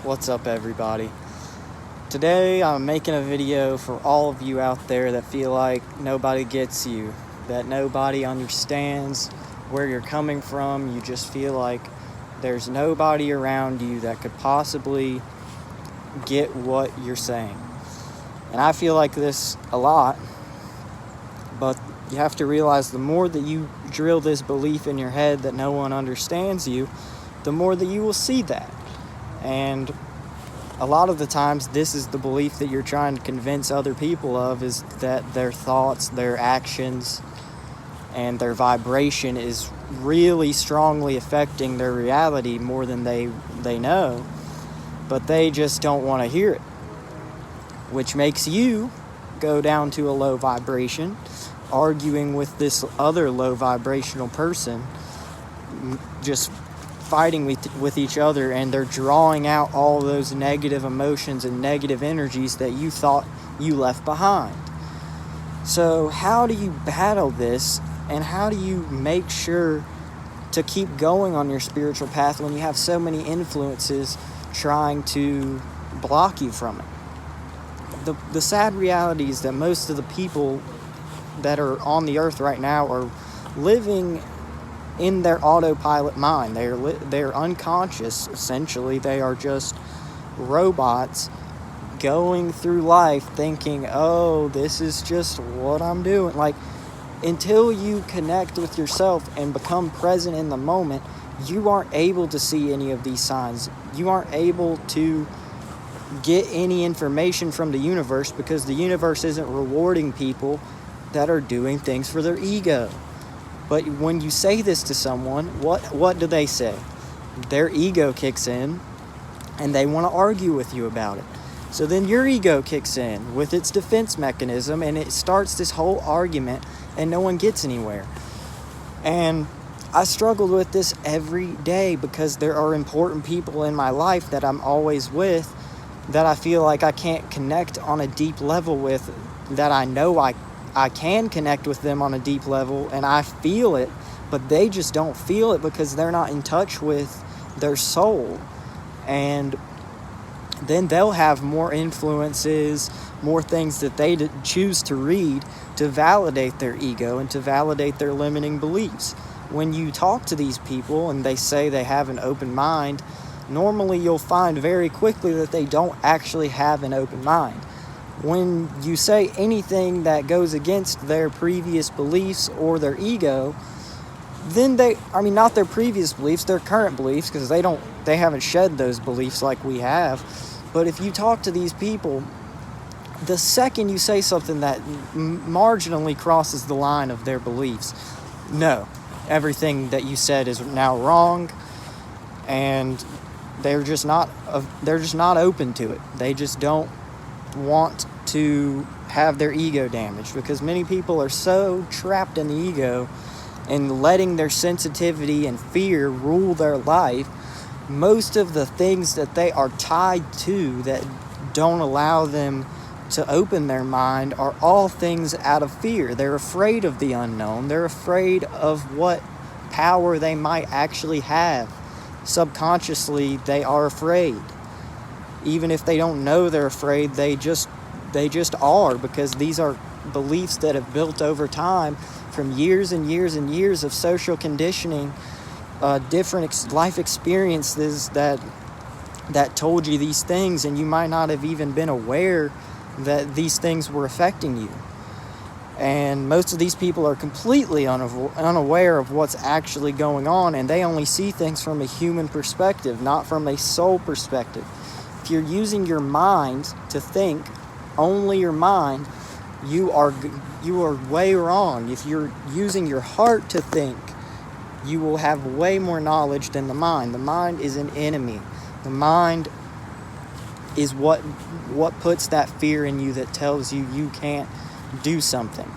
What's up, everybody? Today I'm making a video for all of you out there that feel like nobody gets you, that nobody understands where you're coming from. You just feel like there's nobody around you that could possibly get what you're saying. And I feel like this a lot, but you have to realize the more that you drill this belief in your head that no one understands you, the more that you will see that. And a lot of the times, this is the belief that you're trying to convince other people of, is that their thoughts, their actions, and their vibration is really strongly affecting their reality more than they know, but they just don't want to hear it, which makes you go down to a low vibration, arguing with this other low vibrational person, just fighting with each other, and they're drawing out all those negative emotions and negative energies that you thought you left behind. So how do you battle this, and how do you make sure to keep going on your spiritual path when you have so many influences trying to block you from it? The sad reality is that most of the people that are on the earth right now are living in their autopilot mind. They're unconscious, essentially. They are just robots going through life thinking, oh, this is just what I'm doing. Like, until you connect with yourself and become present in the moment, you aren't able to see any of these signs. You aren't able to get any information from the universe, because the universe isn't rewarding people that are doing things for their ego. But when you say this to someone, what do they say? Their ego kicks in, and they want to argue with you about it. So then your ego kicks in with its defense mechanism, and it starts this whole argument, and no one gets anywhere. And I struggled with this every day, because there are important people in my life that I'm always with that I feel like I can't connect on a deep level with, that I know I can connect with them on a deep level, and I feel it, but they just don't feel it because they're not in touch with their soul. And then they'll have more influences, more things that they choose to read to validate their ego and to validate their limiting beliefs. When you talk to these people and they say they have an open mind, normally you'll find very quickly that they don't actually have an open mind. When you say anything that goes against their previous beliefs or their ego, then not their previous beliefs, their current beliefs, because they haven't shed those beliefs like we have. But if you talk to these people, the second you say something that marginally crosses the line of their beliefs, no, everything that you said is now wrong, and they're just not open to it. They just don't want to have their ego damaged, because many people are so trapped in the ego and letting their sensitivity and fear rule their life. Most of the things that they are tied to that don't allow them to open their mind are all things out of fear. They're afraid of the unknown. They're afraid of what power they might actually have. Subconsciously, they are afraid. Even if they don't know they're afraid, they just are, because these are beliefs that have built over time from years and years and years of social conditioning, different life experiences that told you these things, and you might not have even been aware that these things were affecting you. And most of these people are completely unaware of what's actually going on, and they only see things from a human perspective, not from a soul perspective. If you're using your mind to think, only your mind, you are way wrong. If you're using your heart to think, you will have way more knowledge than the mind. The mind is an enemy. The mind is what puts that fear in you that tells you can't do something.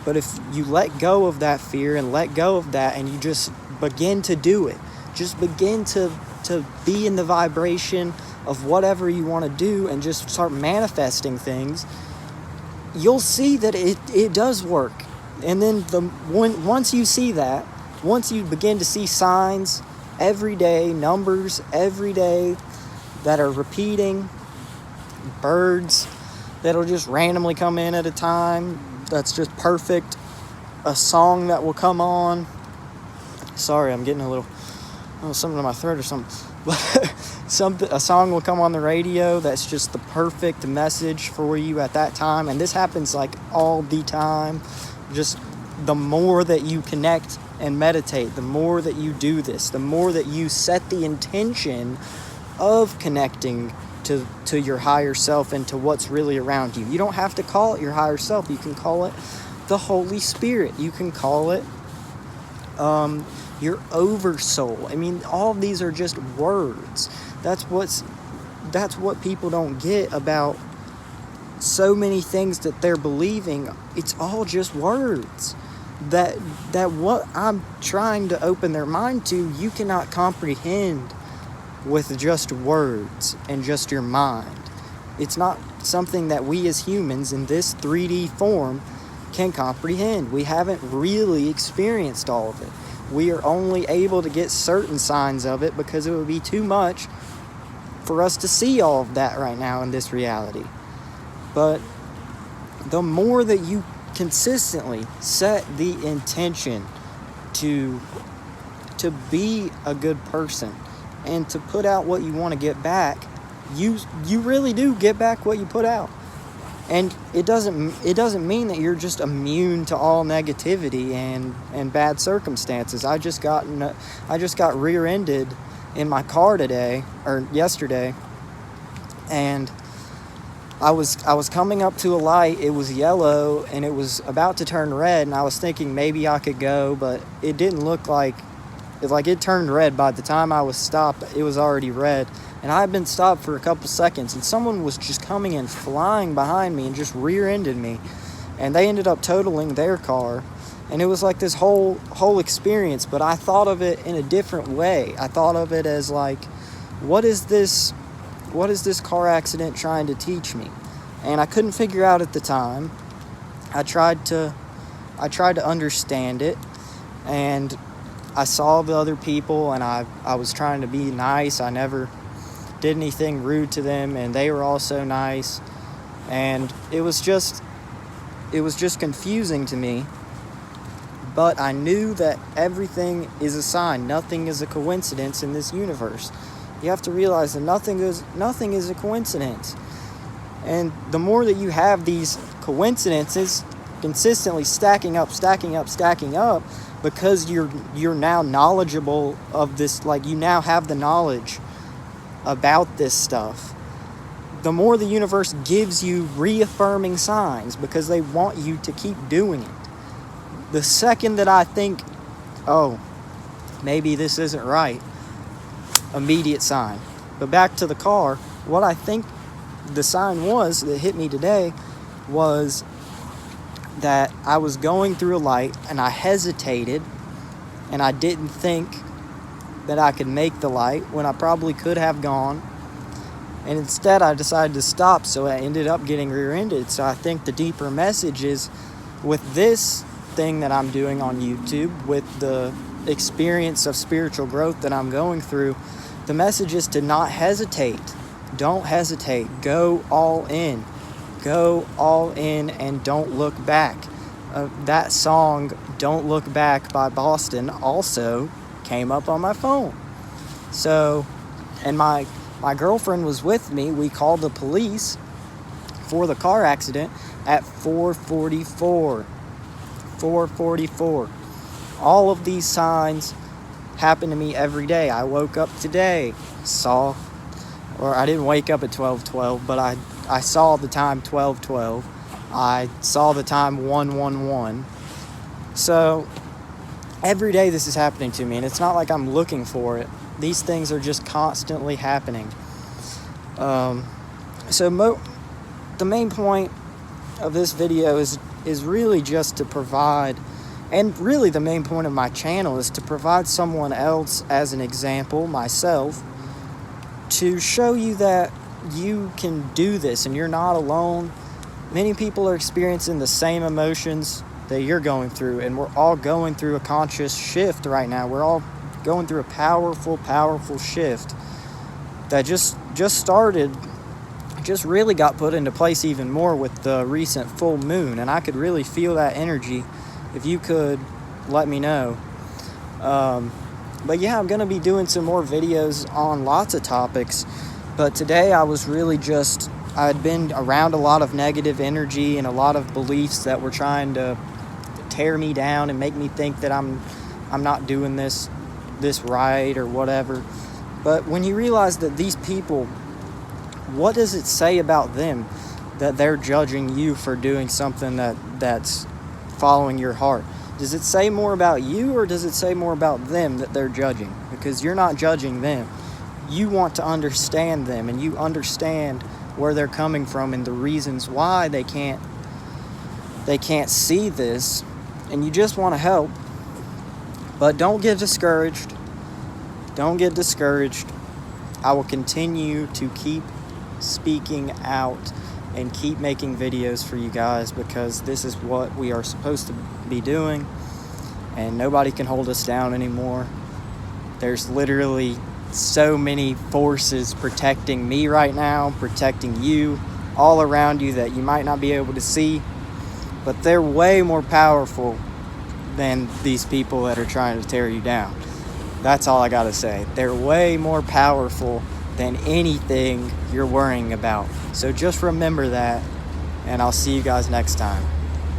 But if you let go of that fear and let go of that, and you just begin to do it, just begin to be in the vibration of whatever you want to do, and just start manifesting things, you'll see that it does work. And then once you see that, once you begin to see signs every day, numbers every day, that are repeating, birds that'll just randomly come in at a time. That's just perfect. A song that will come on. Sorry, I'm getting a little something in my throat or something. But a song will come on the radio that's just the perfect message for you at that time. And this happens like all the time. Just the more that you connect and meditate, the more that you do this, the more that you set the intention of connecting to your higher self and to what's really around you. You don't have to call it your higher self. You can call it the Holy Spirit. You can call it your oversoul. I mean, all of these are just words. That's what people don't get about so many things that they're believing. It's all just words. That what I'm trying to open their mind to, you cannot comprehend with just words and just your mind. It's not something that we as humans in this 3D form can comprehend. We haven't really experienced all of it. We are only able to get certain signs of it because it would be too much for us to see all of that right now in this reality. But the more that you consistently set the intention to be a good person and to put out what you want to get back, you really do get back what you put out. And it doesn't mean that you're just immune to all negativity and bad circumstances. I just got rear-ended in my car yesterday, and I was coming up to a light. It was yellow and it was about to turn red, and I was thinking maybe I could go, but it didn't look like it turned red. By the time I was stopped, it was already red. And I had been stopped for a couple seconds, and someone was just coming in flying behind me and just rear-ended me. And they ended up totaling their car. And it was like this whole experience, but I thought of it in a different way. I thought of it as like, what is this car accident trying to teach me? And I couldn't figure out at the time. I tried to understand it, and I saw the other people, and I was trying to be nice. I never did anything rude to them, and they were also nice. And it was just confusing to me. But I knew that everything is a sign. Nothing is a coincidence in this universe. You have to realize that nothing is a coincidence. And the more that you have these coincidences consistently stacking up, because you're now knowledgeable of this, like you now have the knowledge about this stuff, the more the universe gives you reaffirming signs because they want you to keep doing it. The second that I think, oh, maybe this isn't right, immediate sign. But back to the car, what I think the sign was that hit me today was that I was going through a light and I hesitated and I didn't think that I could make the light when I probably could have gone. And instead I decided to stop, so I ended up getting rear-ended. So I think the deeper message is, with this thing that I'm doing on YouTube, with the experience of spiritual growth that I'm going through, the message is to not hesitate. Don't hesitate. Go all in. Go all in and don't look back. That song, Don't Look Back by Boston, also came up on my phone. So, and my girlfriend was with me. We called the police for the car accident at 4:44. 4:44. All of these signs happen to me every day. I woke up today, I didn't wake up at 12:12, but I saw the time 12:12. I saw the time 1:11. So every day this is happening to me, and it's not like I'm looking for it. These things are just constantly happening. The main point of this video is really just to provide, and really the main point of my channel is to provide someone else as an example, myself, to show you that you can do this and you're not alone. Many people are experiencing the same emotions that you're going through, and we're all going through a conscious shift right now. We're all going through a powerful shift. that just started, just really got put into place even more with the recent full moon, and I could really feel that energy. If you could let me know. But yeah, I'm going to be doing some more videos on lots of topics, but today I was really just, I'd been around a lot of negative energy and a lot of beliefs that were trying to tear me down and make me think that I'm not doing this right or whatever. But when you realize that these people, what does it say about them that they're judging you for doing something that's following your heart? Does it say more about you, or does it say more about them that they're judging? Because you're not judging them. You want to understand them, and you understand where they're coming from and the reasons why they can't see this, and you just want to help. But don't get discouraged. Don't get discouraged. I will continue to keep speaking out and keep making videos for you guys, because this is what we are supposed to be doing, and nobody can hold us down anymore. There's literally so many forces protecting me right now, protecting you, all around you that you might not be able to see, but they're way more powerful than these people that are trying to tear you down. That's all I gotta say. They're way more powerful than anything you're worrying about. So just remember that, and I'll see you guys next time.